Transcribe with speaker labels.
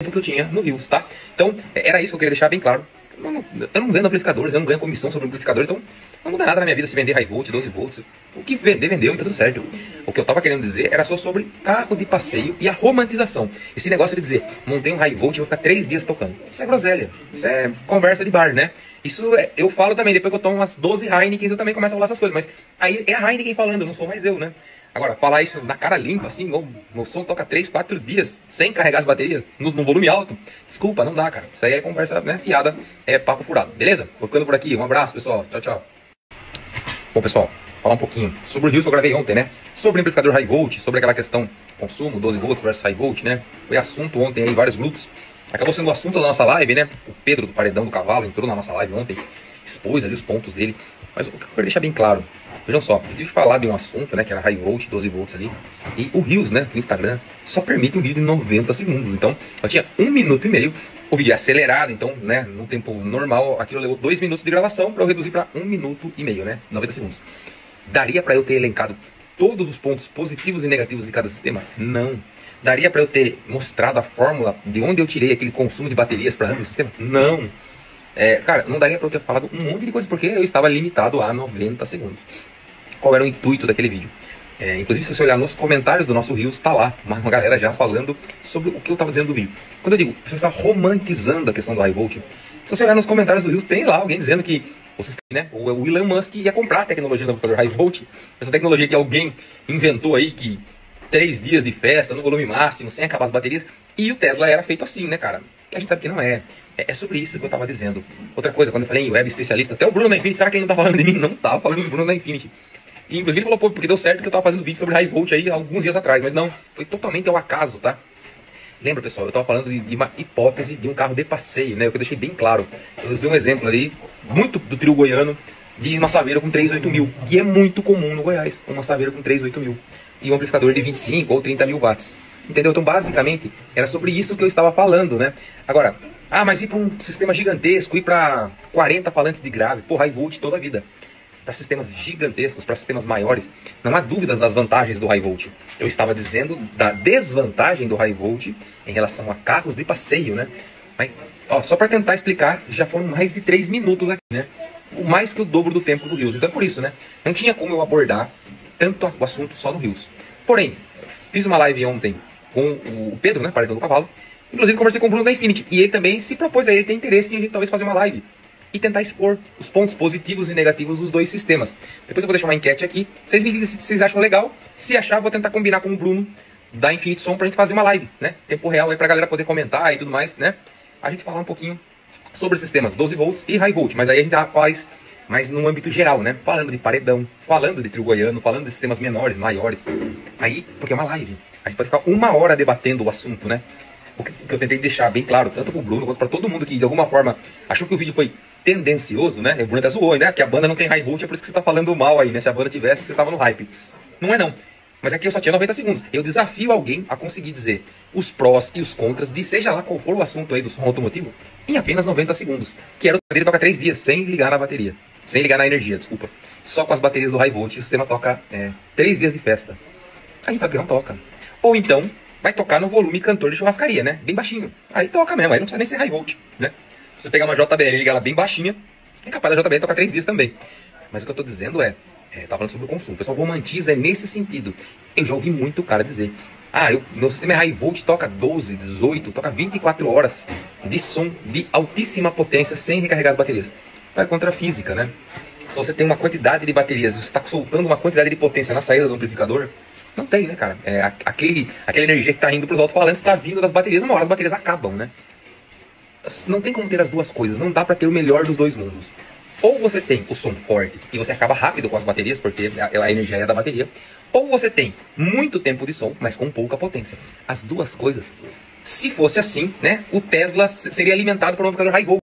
Speaker 1: que eu tinha no Rios, tá? Então, era isso que eu queria deixar bem claro. Eu não vendo amplificadores, eu não ganho comissão sobre amplificador, então não muda nada na minha vida se vender high volt, 12 volts. O que vender, vendeu e tá tudo certo. O que eu tava querendo dizer era só sobre carro de passeio e a romantização. Esse negócio de dizer, montei um high volt e vou ficar 3 dias tocando. Isso é groselha, isso é conversa de bar, né? Isso eu falo também, depois que eu tomo umas 12 Heineken, eu também começo a falar essas coisas. Mas aí é a Heineken falando, não sou mais eu, né? Agora, falar isso na cara limpa, assim, o som toca 3, 4 dias, sem carregar as baterias, no volume alto. Desculpa, não dá, cara. Isso aí é conversa, né, fiada, é papo furado. Beleza? Vou ficando por aqui. Um abraço, pessoal. Tchau, tchau. Bom, pessoal, falar um pouquinho sobre o Rios que eu gravei ontem, né? Sobre o amplificador high volt, sobre aquela questão consumo, 12 volts versus high volt, né? Foi assunto ontem aí em vários grupos. Acabou sendo o assunto da nossa live, né? O Pedro do Paredão do Cavalo entrou na nossa live ontem, expôs ali os pontos dele. Mas o que eu quero deixar bem claro, vejam só, eu tive que falar de um assunto, né, que era high volt, 12 volts ali, e o Rios, né, no Instagram, só permite um vídeo de 90 segundos, então eu tinha 1 minuto e meio, o vídeo é acelerado, então, né, no tempo normal, aquilo levou 2 minutos de gravação para eu reduzir para 1 minuto e meio, né, 90 segundos. Daria para eu ter elencado todos os pontos positivos e negativos de cada sistema? Não. Daria para eu ter mostrado a fórmula de onde eu tirei aquele consumo de baterias para ambos os sistemas? Não. Cara, não daria para eu ter falado um monte de coisa, porque eu estava limitado a 90 segundos. Qual era o intuito daquele vídeo? Inclusive, se você olhar nos comentários do nosso Rios, está lá uma galera já falando sobre o que eu estava dizendo do vídeo. Quando eu digo, você está romantizando a questão do high volt, se você olhar nos comentários do Rios, tem lá alguém dizendo que o Elon Musk ia comprar a tecnologia do amplificador high volt, essa tecnologia que alguém inventou aí, que 3 dias de festa, no volume máximo, sem acabar as baterias, e o Tesla era feito assim, né, cara? E a gente sabe que não é. É sobre isso que eu estava dizendo. Outra coisa, quando eu falei em web especialista, até o Bruno da Infinity, será que ele não tá falando de mim? Não tava falando do Bruno da Infinity. E inclusive ele falou, pô, porque deu certo que eu tava fazendo vídeo sobre high volt aí alguns dias atrás, mas não, foi totalmente ao acaso, tá? Lembra, pessoal, eu tava falando de uma hipótese de um carro de passeio, né? Eu deixei bem claro. Eu usei um exemplo ali, muito do trio goiano, de uma Saveiro com 38000, que é muito comum no Goiás, uma Saveiro com 38000. E um amplificador de 25 ou 30 mil watts. Entendeu? Então, basicamente, era sobre isso que eu estava falando, né? Agora, mas ir para um sistema gigantesco, ir para 40 falantes de grave, pô, high volt toda a vida. Para sistemas gigantescos, para sistemas maiores, não há dúvidas das vantagens do high volt. Eu estava dizendo da desvantagem do high volt em relação a carros de passeio, né? Mas, ó, só para tentar explicar, já foram mais de 3 minutos aqui, né? Mais que o dobro do tempo do Rios. Então é por isso, né? Não tinha como eu abordar tanto o assunto só no Rios. Porém, fiz uma live ontem com o Pedro, né, Paredão do Cavalo. Inclusive conversei com o Bruno da Infinity. E ele também se propôs a ele ter interesse em talvez fazer uma live e tentar expor os pontos positivos e negativos dos dois sistemas. Depois eu vou deixar uma enquete aqui. Vocês me dizem se vocês acham legal. Se achar, vou tentar combinar com o Bruno da Infinity Som pra gente fazer uma live, né? Tempo real aí pra galera poder comentar e tudo mais, né? A gente falar um pouquinho sobre sistemas 12 volts e high volt. Mas aí a gente já faz mais no âmbito geral, né? Falando de paredão, falando de trio goiano, falando de sistemas menores, maiores. Aí, porque é uma live. A gente pode ficar 1 hora debatendo o assunto, né? O que eu tentei deixar bem claro, tanto pro Bruno quanto para todo mundo que de alguma forma achou que o vídeo foi tendencioso, né? O Bruno até zoou, né? Que a banda não tem high volt, é por isso que você tá falando mal aí, né? Se a banda tivesse, você tava no hype. Não é não. Mas aqui eu só tinha 90 segundos. Eu desafio alguém a conseguir dizer os prós e os contras de seja lá qual for o assunto aí do som automotivo em apenas 90 segundos. Que era o dele toca 3 dias sem ligar na bateria. Sem ligar na energia, desculpa. Só com as baterias do high volt o sistema toca 3 dias de festa. A gente sabe que não toca. Ou então vai tocar no volume cantor de churrascaria, né? Bem baixinho. Aí toca mesmo, aí não precisa nem ser high volt, né? Se você pegar uma JBL e ligar ela bem baixinha, é capaz da JBL tocar 3 dias também. Mas o que eu tô dizendo tá falando sobre o consumo. O pessoal romantiza nesse sentido. Eu já ouvi muito cara dizer, meu sistema é high volt, toca 12, 18, toca 24 horas de som de altíssima potência sem recarregar as baterias. Vai contra a física, né? Se você tem uma quantidade de baterias, você está soltando uma quantidade de potência na saída do amplificador, não tem, né, cara? Aquela energia que está indo para os alto-falantes está vindo das baterias, uma hora as baterias acabam, né? Não tem como ter as duas coisas, não dá para ter o melhor dos dois mundos. Ou você tem o som forte e você acaba rápido com as baterias, porque a energia é da bateria, ou você tem muito tempo de som, mas com pouca potência. As duas coisas. Se fosse assim, né, o Tesla seria alimentado por um amplificador high volt.